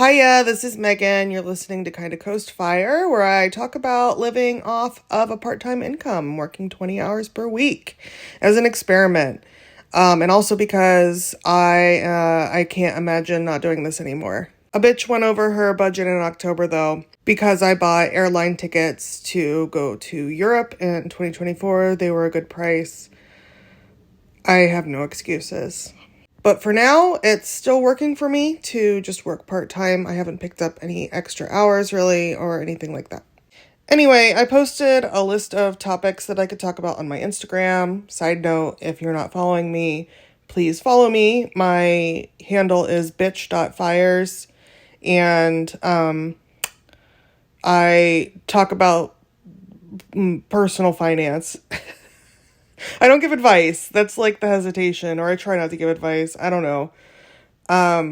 Hiya, this is Megan. You're listening to Kinda Coast Fire, where I talk about living off of a part-time income, working 20 hours per week as an experiment. And also because I can't imagine not doing this anymore. A bitch went over her budget in October, though, because I bought airline tickets to go to Europe in 2024. They were a good price. I have no excuses. But for now, it's still working for me to just work part-time. I haven't picked up any extra hours, really, or anything like that. Anyway, I posted a list of topics that I could talk about on my Instagram. Side note, if you're not following me, please follow me. My handle is bitch.fires, and I talk about personal finance. I don't give advice. That's like the hesitation, or I try not to give advice. I don't know.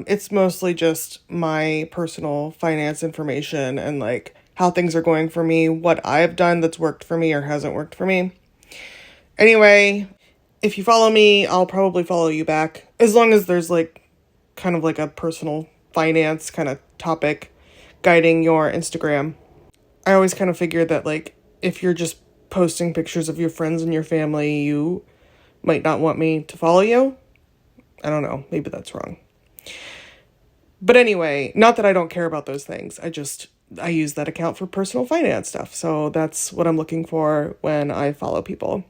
It's mostly just my personal finance information and like how things are going for me, what I've done that's worked for me or hasn't worked for me. Anyway, if you follow me, I'll probably follow you back, as long as there's like kind of like a personal finance kind of topic guiding your Instagram. I always kind of figured that like if you're just posting pictures of your friends and your family, you might not want me to follow you. I don't know. Maybe that's wrong. But anyway, not that I don't care about those things. I use that account for personal finance stuff. So that's what I'm looking for when I follow people.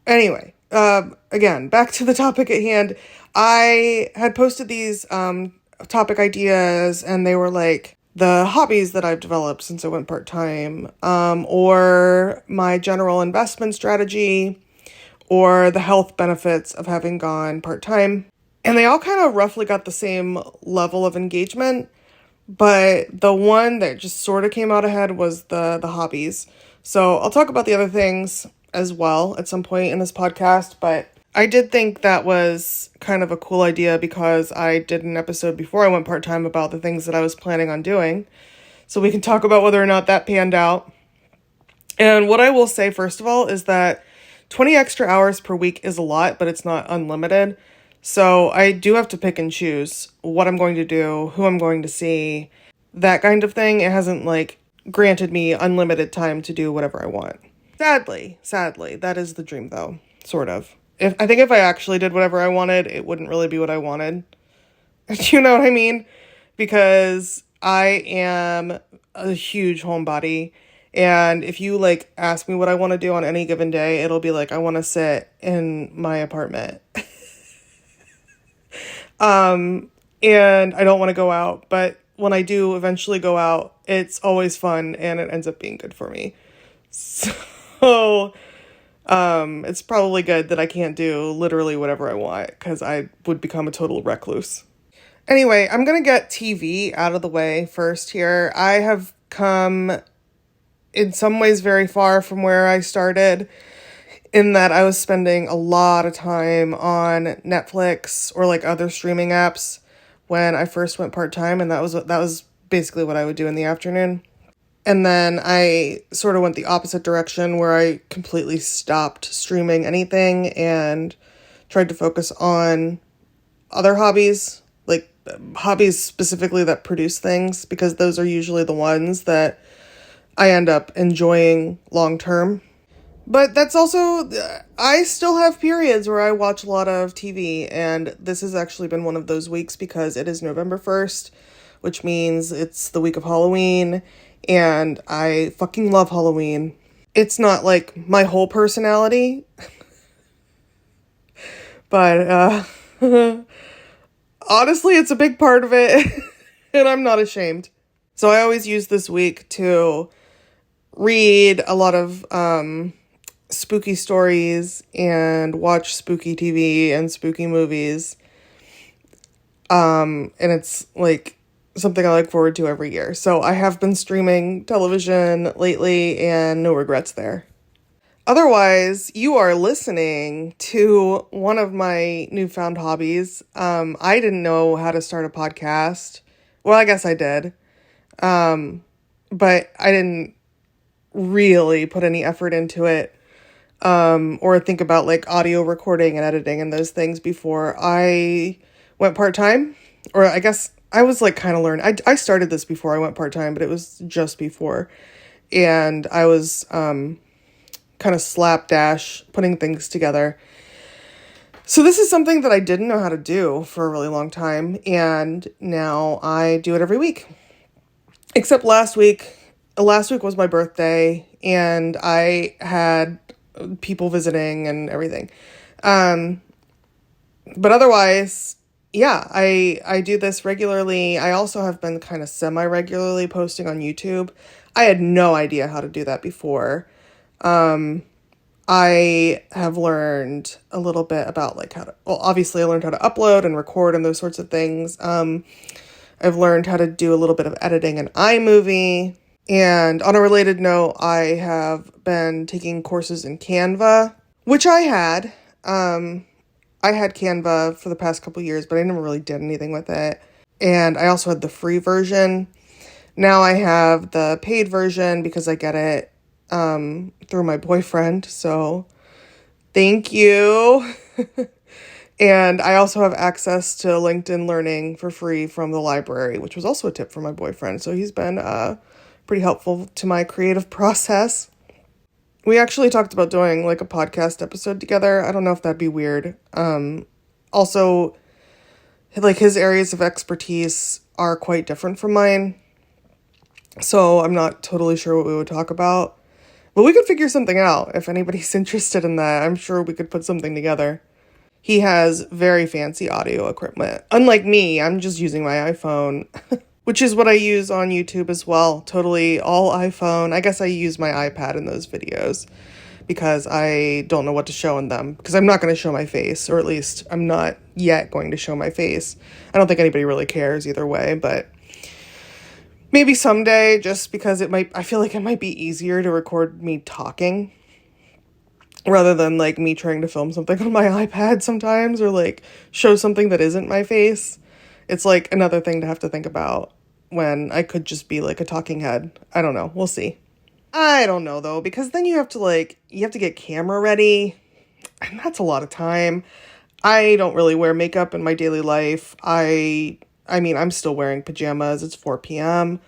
Anyway, again, back to the topic at hand. I had posted these topic ideas, and they were like the hobbies that I've developed since I went part-time, or my general investment strategy, or the health benefits of having gone part-time. And they all kind of roughly got the same level of engagement, but the one that just sort of came out ahead was the hobbies. So I'll talk about the other things as well at some point in this podcast, but I did think that was kind of a cool idea because I did an episode before I went part-time about the things that I was planning on doing. So we can talk about whether or not that panned out. And what I will say, first of all, is that 20 extra hours per week is a lot, but it's not unlimited. So I do have to pick and choose what I'm going to do, who I'm going to see, that kind of thing. It hasn't like granted me unlimited time to do whatever I want. Sadly, that is the dream though, sort of. I think if I actually did whatever I wanted, it wouldn't really be what I wanted. Do you know what I mean? Because I am a huge homebody. And if you like ask me what I want to do on any given day, it'll be like, I want to sit in my apartment. And I don't want to go out. But when I do eventually go out, it's always fun and it ends up being good for me. So it's probably good that I can't do literally whatever I want, because I would become a total recluse. Anyway, I'm going to get TV out of the way first here. I have come in some ways very far from where I started, in that I was spending a lot of time on Netflix or like other streaming apps when I first went part-time, and that was basically what I would do in the afternoon. And then I sort of went the opposite direction, where I completely stopped streaming anything and tried to focus on other hobbies, like hobbies specifically that produce things, because those are usually the ones that I end up enjoying long term. But that's also, I still have periods where I watch a lot of TV, and this has actually been one of those weeks because it is November 1st, which means it's the week of Halloween. And I fucking love Halloween. It's not like my whole personality, but honestly, it's a big part of it, and I'm not ashamed. So I always use this week to read a lot of spooky stories and watch spooky TV and spooky movies. And it's like something I look forward to every year. So I have been streaming television lately, and no regrets there. Otherwise, you are listening to one of my newfound hobbies. I didn't know how to start a podcast. Well, I guess I did. But I didn't really put any effort into it, or think about like audio recording and editing and those things before I went part-time. Or I guess I was like kind of learning. I started this before I went part-time, but it was just before. And I was kind of slapdash putting things together. So this is something that I didn't know how to do for a really long time, and now I do it every week. Except last week. Last week was my birthday, and I had people visiting and everything. But otherwise, yeah, I do this regularly. I also have been kind of semi-regularly posting on YouTube. I had no idea how to do that before. I have learned a little bit about like how to, well, obviously I learned how to upload and record and those sorts of things. I've learned how to do a little bit of editing in iMovie. And on a related note, I have been taking courses in Canva, which I had. I had Canva for the past couple years, but I never really did anything with it. And I also had the free version. Now I have the paid version because I get it through my boyfriend. So thank you. And I also have access to LinkedIn Learning for free from the library, which was also a tip from my boyfriend. So he's been pretty helpful to my creative process. We actually talked about doing like a podcast episode together. I don't know if that'd be weird. Also, like his areas of expertise are quite different from mine. So I'm not totally sure what we would talk about. But we could figure something out if anybody's interested in that. I'm sure we could put something together. He has very fancy audio equipment. Unlike me, I'm just using my iPhone, which is what I use on YouTube as well. Totally all iPhone. I guess I use my iPad in those videos because I don't know what to show in them. Because I'm not going to show my face, or at least I'm not yet going to show my face. I don't think anybody really cares either way, but maybe someday, just because I feel like it might be easier to record me talking rather than like me trying to film something on my iPad sometimes, or like show something that isn't my face. It's like another thing to have to think about when I could just be like a talking head. I don't know. We'll see. I don't know though, because then you have to get camera ready, and that's a lot of time. I don't really wear makeup in my daily life. I mean, I'm still wearing pajamas. It's 4 p.m.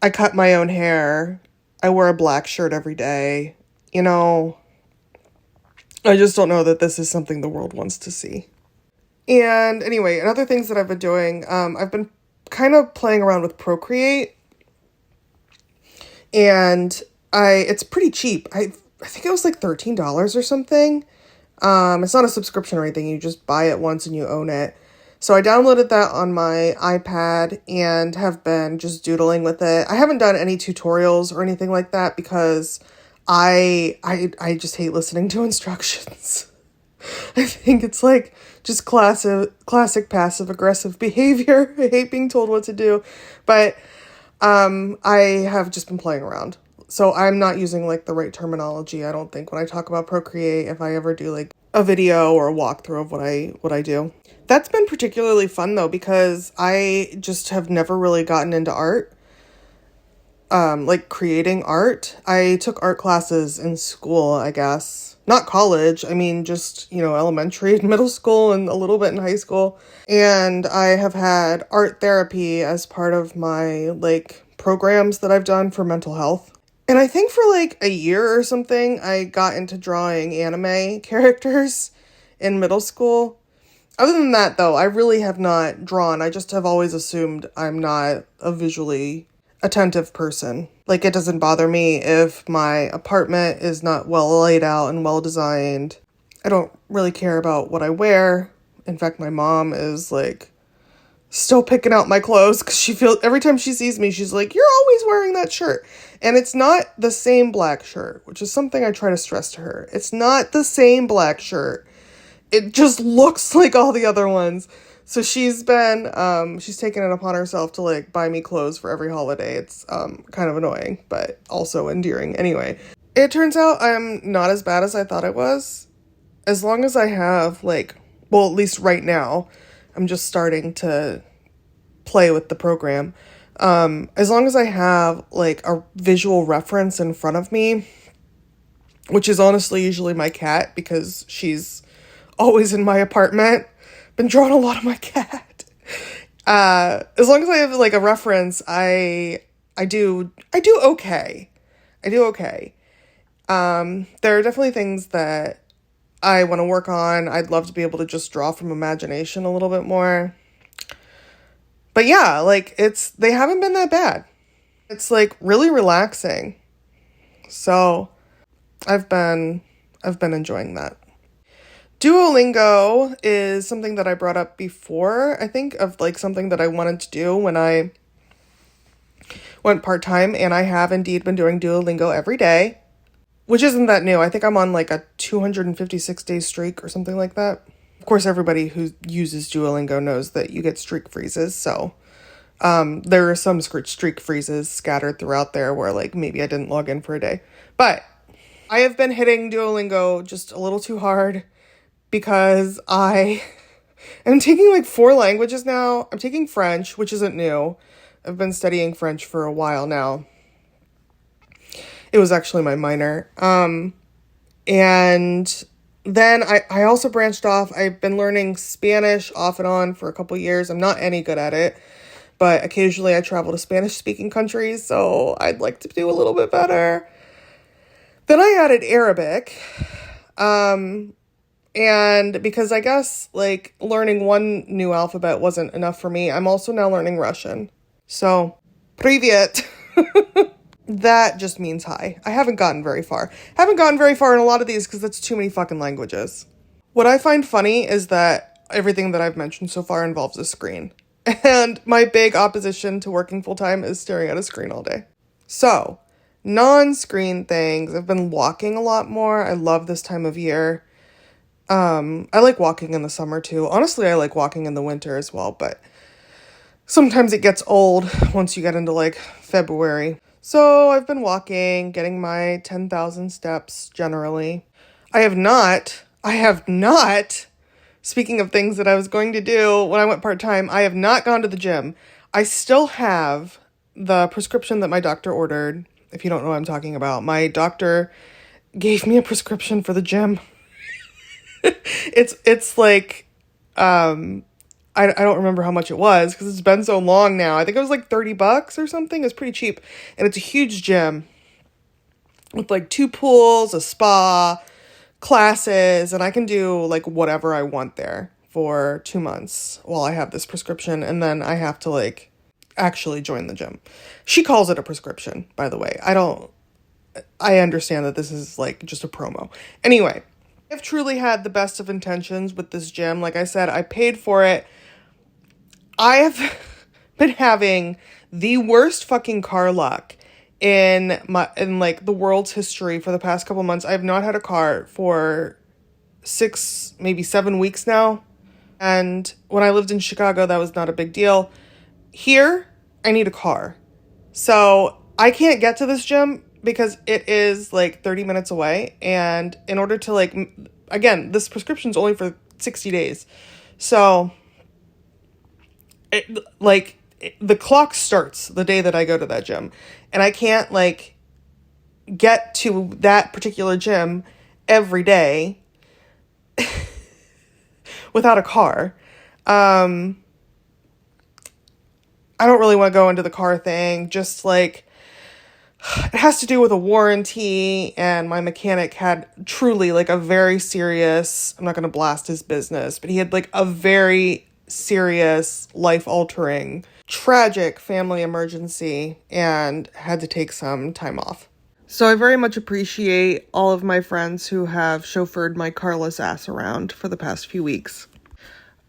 I cut my own hair. I wear a black shirt every day. You know, I just don't know that this is something the world wants to see. And anyway, and other things that I've been doing, I've been kind of playing around with Procreate. And it's pretty cheap. I think it was like $13 or something. It's not a subscription or anything. You just buy it once and you own it. So I downloaded that on my iPad and have been just doodling with it. I haven't done any tutorials or anything like that because I just hate listening to instructions. I think it's like just classic passive aggressive behavior. I hate being told what to do. But I have just been playing around. So I'm not using like the right terminology, I don't think, when I talk about Procreate, if I ever do like a video or a walkthrough of what I do. That's been particularly fun though, because I just have never really gotten into art. Like creating art. I took art classes in school, I guess. Not college. I mean, just, elementary and middle school and a little bit in high school. And I have had art therapy as part of my like programs that I've done for mental health. And I think for like a year or something, I got into drawing anime characters in middle school. Other than that, though, I really have not drawn. I just have always assumed I'm not a visually attentive person. Like, it doesn't bother me if my apartment is not well laid out and well designed. I don't really care about what I wear. In fact, my mom is like still picking out my clothes because every time she sees me, she's like, "You're always wearing that shirt." And it's not the same black shirt, which is something I try to stress to her. It's not the same black shirt. It just looks like all the other ones. So she's taken it upon herself to like buy me clothes for every holiday. It's kind of annoying, but also endearing. Anyway, it turns out I'm not as bad as I thought it was. As long as I have at least right now, I'm just starting to play with the program. As long as I have like a visual reference in front of me, which is honestly usually my cat because she's always in my apartment. Been drawing a lot of my cat. As long as I have like a reference, I do okay. I do okay. There are definitely things that I want to work on. I'd love to be able to just draw from imagination a little bit more. But yeah, like they haven't been that bad. It's like really relaxing. So I've been enjoying that. Duolingo is something that I brought up before, I think, of like something that I wanted to do when I went part-time, and I have indeed been doing Duolingo every day, which isn't that new. I think I'm on like a 256-day streak or something like that. Of course, everybody who uses Duolingo knows that you get streak freezes, so there are some streak freezes scattered throughout there where like maybe I didn't log in for a day. But I have been hitting Duolingo just a little too hard because I am taking like 4 languages now. I'm taking French, which isn't new. I've been studying French for a while now. It was actually my minor. And then I also branched off. I've been learning Spanish off and on for a couple years. I'm not any good at it, but occasionally I travel to Spanish-speaking countries, so I'd like to do a little bit better. Then I added Arabic. And because I guess like learning one new alphabet wasn't enough for me, I'm also now learning Russian. So, Привет. That just means hi. I haven't gotten very far. Haven't gotten very far in a lot of these because that's too many fucking languages. What I find funny is that everything that I've mentioned so far involves a screen. And my big opposition to working full-time is staring at a screen all day. So, non-screen things. I've been walking a lot more. I love this time of year. I like walking in the summer too. Honestly, I like walking in the winter as well, but sometimes it gets old once you get into like February. So I've been walking, getting my 10,000 steps generally. I have not, speaking of things that I was going to do when I went part-time, I have not gone to the gym. I still have the prescription that my doctor ordered. If you don't know what I'm talking about, my doctor gave me a prescription for the gym. It's like, I don't remember how much it was because it's been so long now. I think it was like $30 or something. It's pretty cheap. And it's a huge gym with like 2 pools, a spa, classes, and I can do like whatever I want there for 2 months while I have this prescription. And then I have to like actually join the gym. She calls it a prescription, by the way. I understand that this is like just a promo. Anyway, I've truly had the best of intentions with this gym. Like I said, I paid for it. I have been having the worst fucking car luck in like the world's history for the past couple months. I have not had a car for 6, maybe 7 weeks now. And when I lived in Chicago, that was not a big deal. Here, I need a car. So I can't get to this gym because it is like 30 minutes away. And in order to like, again, this prescription's only for 60 days. So the clock starts the day that I go to that gym. And I can't like get to that particular gym every day without a car. I don't really want to go into the car thing. Just like, it has to do with a warranty, and my mechanic had truly like a very serious, I'm not going to blast his business, but he had like a very serious, life-altering, tragic family emergency and had to take some time off. So I very much appreciate all of my friends who have chauffeured my carless ass around for the past few weeks.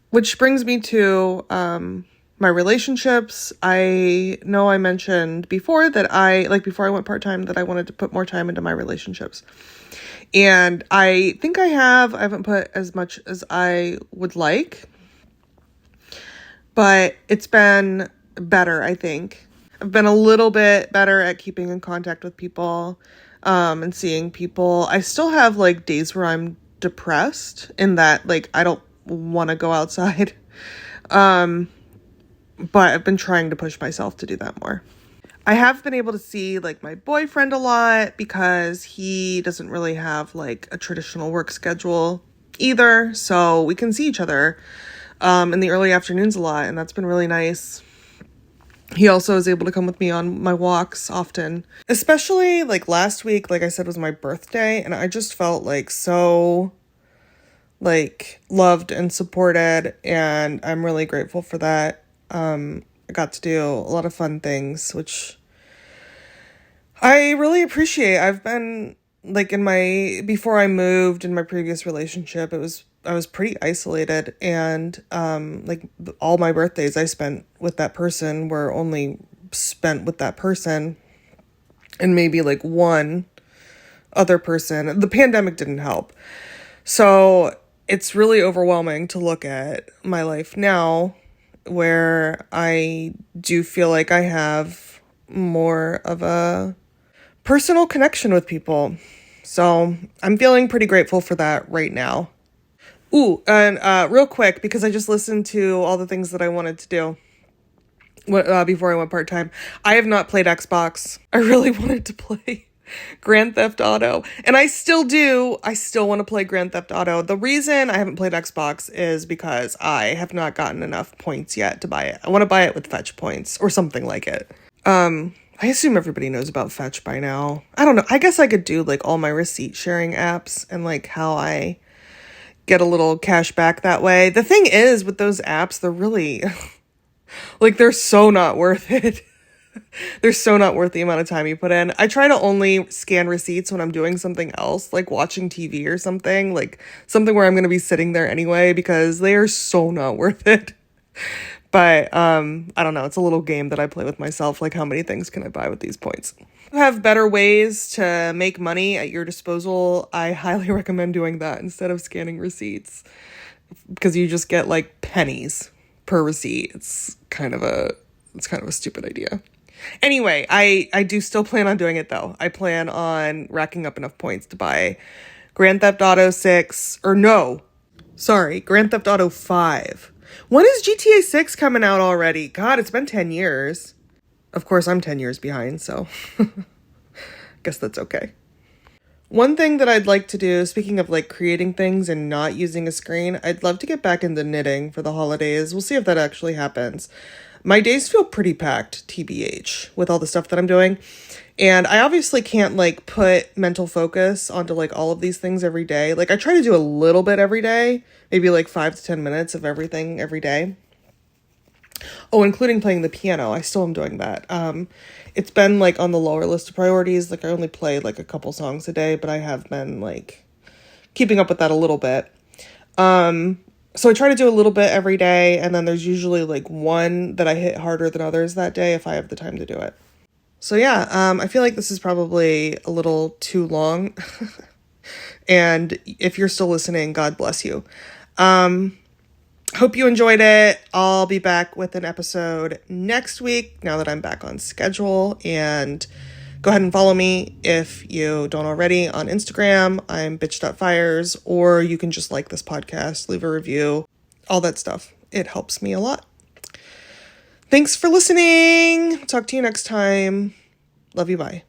Which brings me to my relationships. I know I mentioned before that before I went part-time, that I wanted to put more time into my relationships. And I think I haven't put as much as I would like, but it's been better, I think. I've been a little bit better at keeping in contact with people, and seeing people. I still have like days where I'm depressed in that like I don't want to go outside. But I've been trying to push myself to do that more. I have been able to see like my boyfriend a lot because he doesn't really have like a traditional work schedule either. So we can see each other in the early afternoons a lot, and that's been really nice. He also is able to come with me on my walks often, especially like last week, like I said, was my birthday, and I just felt like so like loved and supported, and I'm really grateful for that. I got to do a lot of fun things, which I really appreciate. I've been like before I moved in my previous relationship, I was pretty isolated, and like all my birthdays I spent with that person were only spent with that person and maybe like one other person. The pandemic didn't help. So it's really overwhelming to look at my life now, where I do feel like I have more of a personal connection with people. So I'm feeling pretty grateful for that right now. Ooh, and real quick, because I just listened to all the things that I wanted to do before I went part-time. I have not played Xbox. I really wanted to play Grand Theft Auto, and I still do. I still want to play Grand Theft Auto. The reason I haven't played Xbox is because I have not gotten enough points yet to buy it. I want to buy it with Fetch points or something like it. I assume everybody knows about Fetch by now. I don't know. I guess I could do like all my receipt sharing apps and like how I get a little cash back that way. The thing is with those apps, they're really like, they're so not worth it. They're so not worth the amount of time you put in. I try to only scan receipts when I'm doing something else, like watching TV or something, like something where I'm going to be sitting there anyway, because they are so not worth it. But I don't know. It's a little game that I play with myself. Like, how many things can I buy with these points? If you have better ways to make money at your disposal, I highly recommend doing that instead of scanning receipts, because you just get like pennies per receipt. It's kind of a stupid idea. Anyway, I do still plan on doing it though. I plan on racking up enough points to buy Grand Theft Auto 6, or no, sorry, Grand Theft Auto 5. When is GTA 6 coming out already? God, it's been 10 years. Of course, I'm 10 years behind, so guess that's okay. One thing that I'd like to do, speaking of like creating things and not using a screen, I'd love to get back into knitting for the holidays. We'll see if that actually happens. My days feel pretty packed, TBH, with all the stuff that I'm doing. And I obviously can't like put mental focus onto like all of these things every day. Like, I try to do a little bit every day, maybe like 5 to 10 minutes of everything every day. Oh, including playing the piano. I still am doing that. It's been like on the lower list of priorities. Like, I only play like a couple songs a day, but I have been like keeping up with that a little bit. So I try to do a little bit every day, and then there's usually like one that I hit harder than others that day if I have the time to do it. So yeah, I feel like this is probably a little too long. And if you're still listening, God bless you. Hope you enjoyed it. I'll be back with an episode next week now that I'm back on schedule. And go ahead and follow me if you don't already on Instagram. I'm bitch.fires, or you can just like this podcast, leave a review, all that stuff. It helps me a lot. Thanks for listening. Talk to you next time. Love you. Bye.